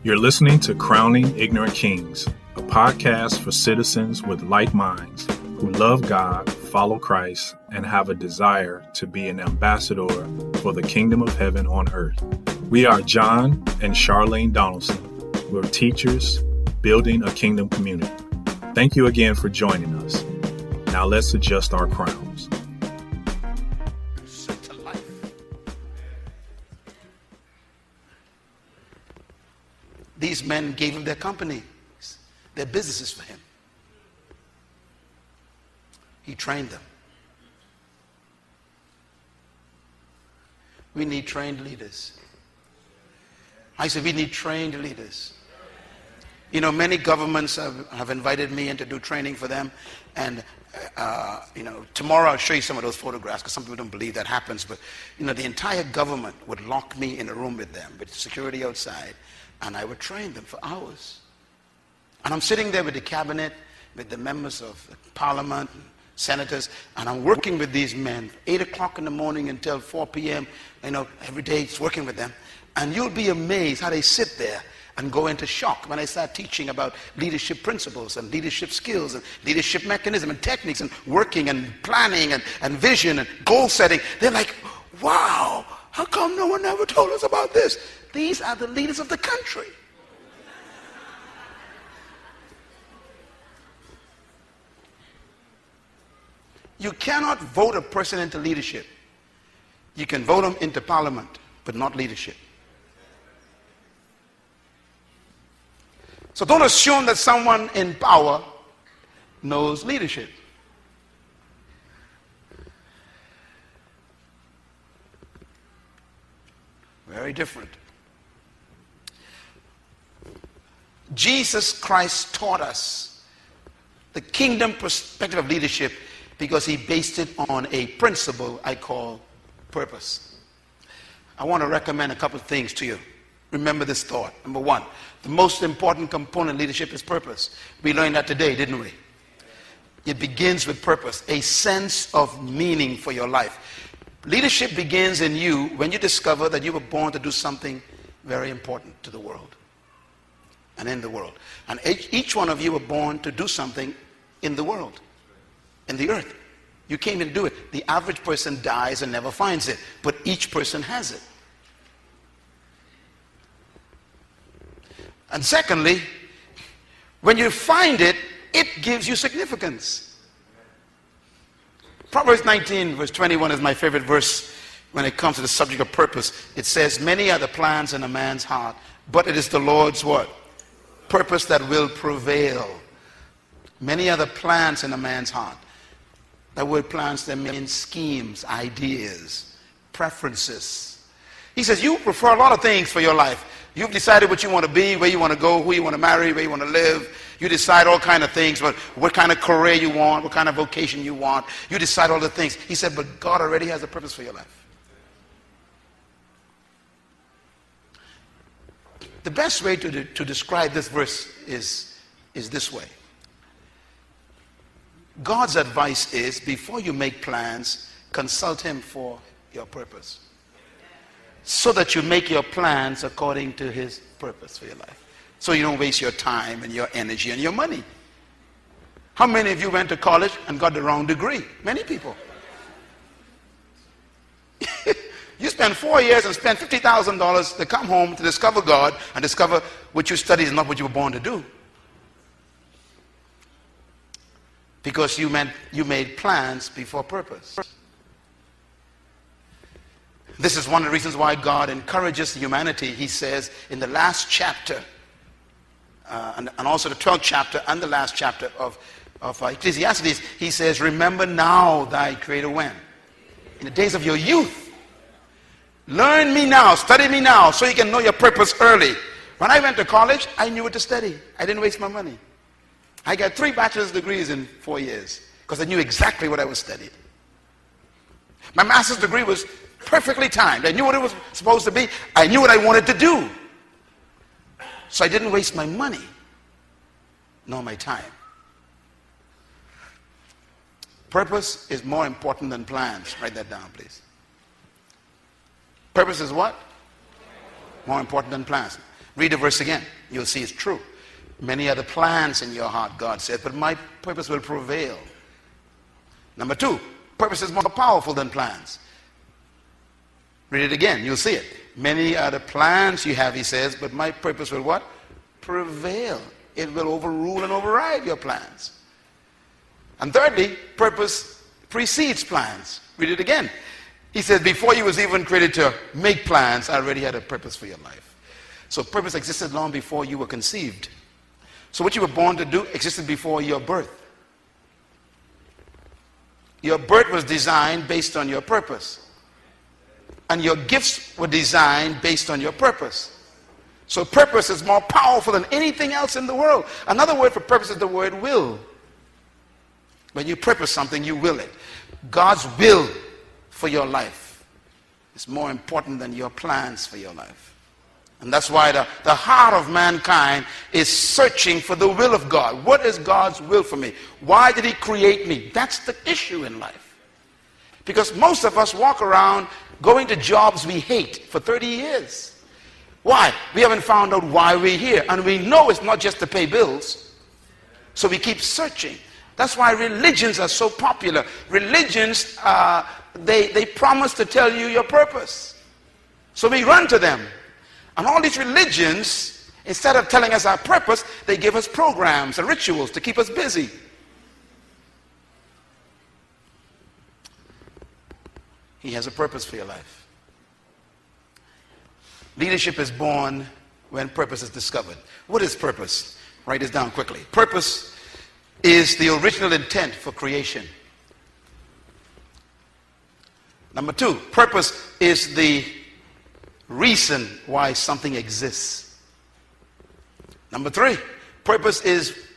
You're listening to Crowning Ignorant Kings, a podcast for citizens with like minds who love God, follow Christ, and have a desire to be an ambassador for the kingdom of heaven on earth. We are John and Charlene Donelson. We're teachers building a kingdom community. Thank you again for joining us. Now let's adjust our crowns. These men gave him their companies, their businesses for him. He trained them. We need trained leaders. I said we need trained leaders. You know, many governments have invited me in to do training for them. And, tomorrow I'll show you some of those photographs because some people don't believe that happens. But, the entire government would lock me in a room with them with security outside. And I would train them for hours. And I'm sitting there with the cabinet, with the members of the parliament, and senators, and I'm working with these men, 8 o'clock in the morning until 4 p.m., every day just working with them. And you'll be amazed how they sit there and go into shock when I start teaching about leadership principles and leadership skills and leadership mechanism and techniques and working and planning and vision and goal setting. They're like, wow, how come no one ever told us about this? These are the leaders of the country. You cannot vote a person into leadership. You can vote them into parliament, but not leadership. So don't assume that someone in power knows leadership. Very different. Jesus Christ taught us the kingdom perspective of leadership because he based it on a principle I call purpose. I want to recommend a couple of things to you. Remember this thought. Number one, the most important component of leadership is purpose. We learned that today, didn't we? It begins with purpose, a sense of meaning for your life. Leadership begins in you when you discover that you were born to do something very important to the world and in the world. And each one of you were born to do something in the world, in the earth. You came in to do it. The average person dies and never finds it, but each person has it. And secondly, when you find it, it gives you significance. Proverbs 19 verse 21 is my favorite verse when it comes to the subject of purpose. It says, many are the plans in a man's heart, but it is the Lord's what? Purpose that will prevail. Many are the plans in a man's heart. That word plans, that means schemes, ideas, preferences. He says you prefer a lot of things for your life. You've decided what you want to be, where you want to go, who you want to marry, where you want to live. You decide all kinds of things, but what kind of career you want, what kind of vocation you want. You decide all the things. He said, but God already has a purpose for your life. The best way to describe this verse is this way. God's advice is, before you make plans, consult him for your purpose, so that you make your plans according to his purpose for your life. So you don't waste your time and your energy and your money. How many of you went to college and got the wrong degree? Many people. You spend 4 years and spend $50,000 to come home to discover God and discover what you studied is not what you were born to do. Because you made plans before purpose. This is one of the reasons why God encourages humanity. He says in the last chapter, and also the 12th chapter and the last chapter of Ecclesiastes, he says, remember now thy Creator when? In the days of your youth. Learn me now, study me now, so you can know your purpose early. When I went to college, I knew what to study. I didn't waste my money. I got 3 bachelor's degrees in 4 years because I knew exactly what I was studying. My master's degree was perfectly timed. I knew what it was supposed to be. I knew what I wanted to do. So I didn't waste my money, nor my time. Purpose is more important than plans. Write that down, please. Purpose is what? More important than plans. Read the verse again. you'll see it's true. Many are the plans in your heart, God said, but my purpose will prevail. Number two, purpose is more powerful than plans. Read it again, you'll see it. Many are the plans you have, he says, but my purpose will what? Prevail. It will overrule and override your plans. And thirdly, purpose precedes plans. Read it again. He says, before you was even created to make plans, I already had a purpose for your life. So purpose existed long before you were conceived. So what you were born to do existed before your birth. Your birth was designed based on your purpose. And your gifts were designed based on your purpose. So purpose is more powerful than anything else in the world. Another word for purpose is the word will. When you purpose something, you will it. God's will for your life is more important than your plans for your life. And that's why the heart of mankind is searching for the will of God. What is God's will for me? Why did he create me? That's the issue in life. Because most of us walk around going to jobs we hate for 30 years. Why? We haven't found out why we're here. And we know it's not just to pay bills. So we keep searching. That's why religions are so popular. Religions, they promise to tell you your purpose. So we run to them. And all these religions, instead of telling us our purpose, they give us programs and rituals to keep us busy. He has a purpose for your life. Leadership is born when purpose is discovered. What is purpose? Write this down quickly. Purpose is the original intent for creation. Number two, purpose is the reason why something exists. Number three, purpose is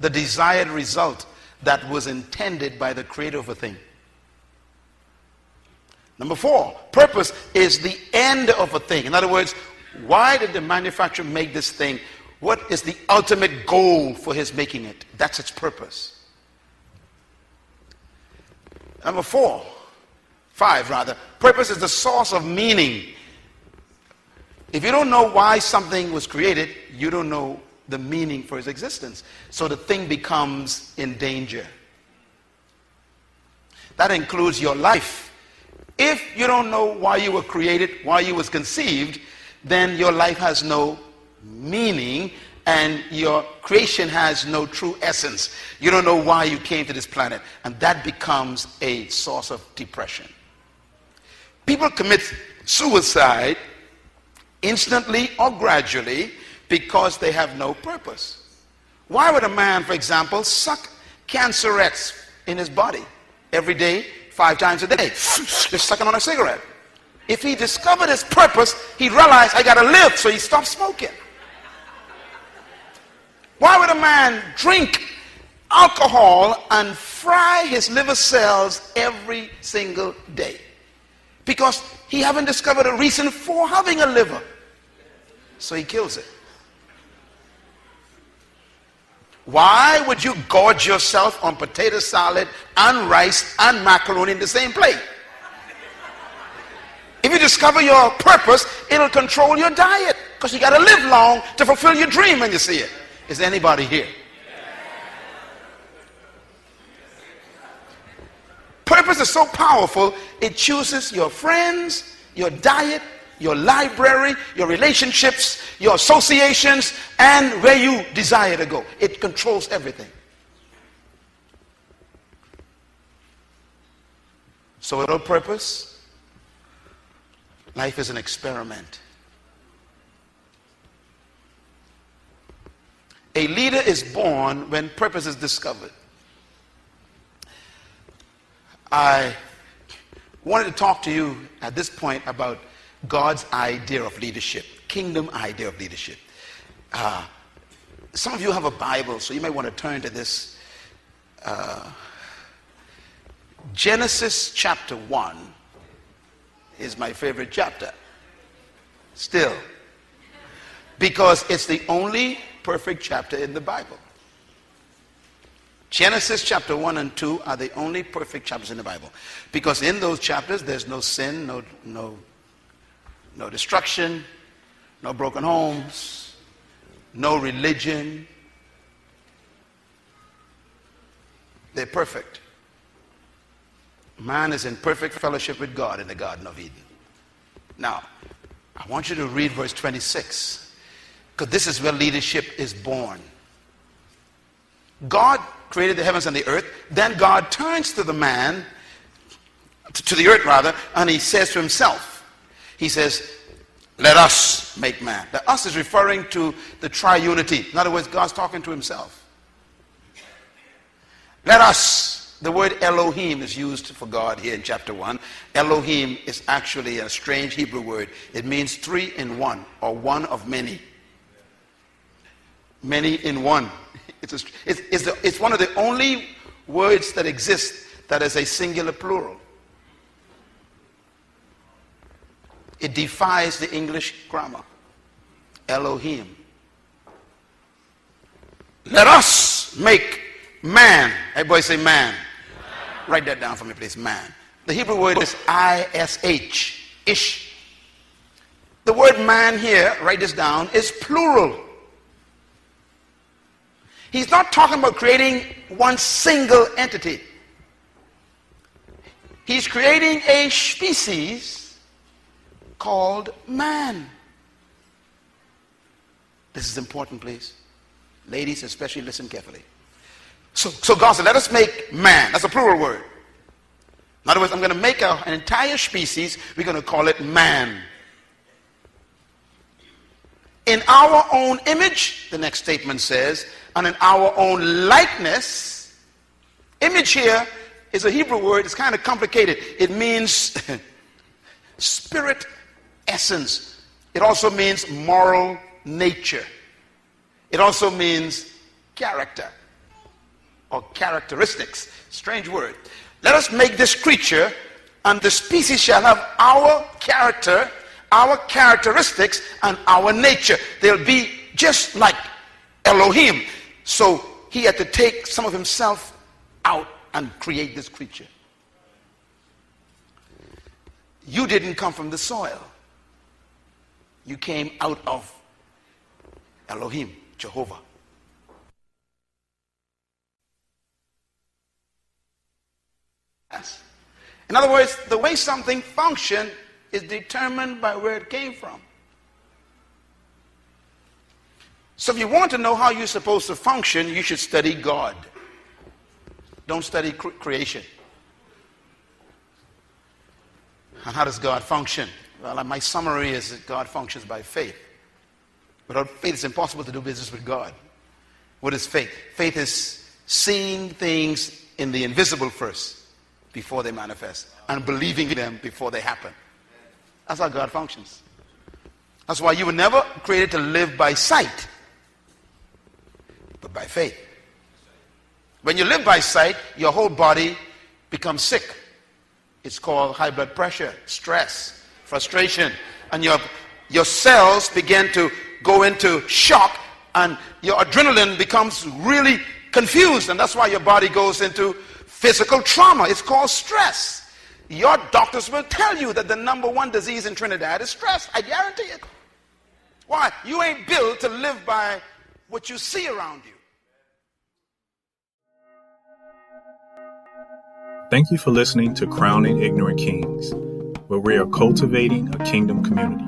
the desired result that was intended by the creator of a thing. Number four, purpose is the end of a thing. In other words, why did the manufacturer make this thing? What is the ultimate goal for his making it? That's its purpose. Number five, purpose is the source of meaning. If you don't know why something was created, you don't know the meaning for its existence. So the thing becomes in danger. That includes your life. If you don't know why you were created, why you was conceived, then your life has no meaning and your creation has no true essence. You don't know why you came to this planet, and that becomes a source of depression. People commit suicide instantly or gradually because they have no purpose. Why would a man, for example, suck cancerets in his body every day, 5 times a day, just sucking on a cigarette? If he discovered his purpose, he realized, I gotta live, so he stopped smoking. Why would a man drink alcohol and fry his liver cells every single day? Because he haven't discovered a reason for having a liver. So he kills it. Why would you gorge yourself on potato salad and rice and macaroni in the same plate? If you discover your purpose, it'll control your diet, because you got to live long to fulfill your dream when you see it. Is there anybody here? Purpose is so powerful, it chooses your friends, your diet, your library, your relationships, your associations, and where you desire to go. It controls everything. So without purpose, life is an experiment. A leader is born when purpose is discovered. I wanted to talk to you at this point about God's idea of leadership, kingdom idea of leadership. Some of you have a Bible, so you may want to turn to this. Genesis chapter 1 is my favorite chapter. Still. Because it's the only perfect chapter in the Bible. Genesis chapter 1 and 2 are the only perfect chapters in the Bible. Because in those chapters, there's no sin, no destruction, no broken homes, no religion. They're perfect. Man is in perfect fellowship with God in the Garden of Eden. Now, I want you to read verse 26, because this is where leadership is born. God created the heavens and the earth. Then God turns to the man, to the earth rather, and he says to himself, he says, let us make man. The us is referring to the triunity. In other words, God's talking to himself. Let us. The word Elohim is used for God here in chapter 1. Elohim is actually a strange Hebrew word. It means three in one, or one of many. Many in one. It's one of the only words that exist that is a singular plural. It defies the English grammar. Elohim. Let us make man. Everybody say man. Write that down for me, please. Man. The Hebrew word is ish. Ish. The word man here, write this down, is plural. He's not talking about creating one single entity. He's creating a species called man. This is important, please. Ladies, especially, listen carefully. So God said, let us make man. That's a plural word. In other words, I'm going to make an entire species. We're going to call it man. In our own image, the next statement says, and in our own likeness. Image here is a Hebrew word. It's kind of complicated. It means spirit essence. It also means moral nature. It also means character or characteristics. Strange word. Let us make this creature, and the species shall have our character, our characteristics, and our nature. They'll be just like Elohim. So he had to take some of himself out and create this creature. You didn't come from the soil. You came out of Elohim, Jehovah. In other words, the way something functions is determined by where it came from. So if you want to know how you're supposed to function, you should study God. Don't study creation. And how does God function? Well, my summary is that God functions by faith. Without faith, it's impossible to do business with God. What is faith? Faith is seeing things in the invisible first, before they manifest, and believing in them before they happen. That's how God functions. That's why you were never created to live by sight, but by faith. When you live by sight, your whole body becomes sick. It's called high blood pressure, stress, frustration, and your cells begin to go into shock, and your adrenaline becomes really confused, and that's why your body goes into physical trauma. It's called stress. Your doctors will tell you that the number one disease in Trinidad is stress. I guarantee it. Why? You ain't built to live by what you see around you. Thank you for listening to Crowning Ignorant Kings, where we are cultivating a kingdom community.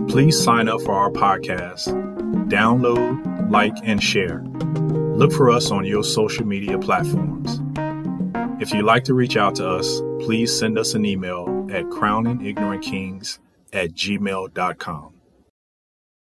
Please sign up for our podcast, download, like, and share. Look for us on your social media platforms. If you'd like to reach out to us, please send us an email at crowninignorantkings@gmail.com.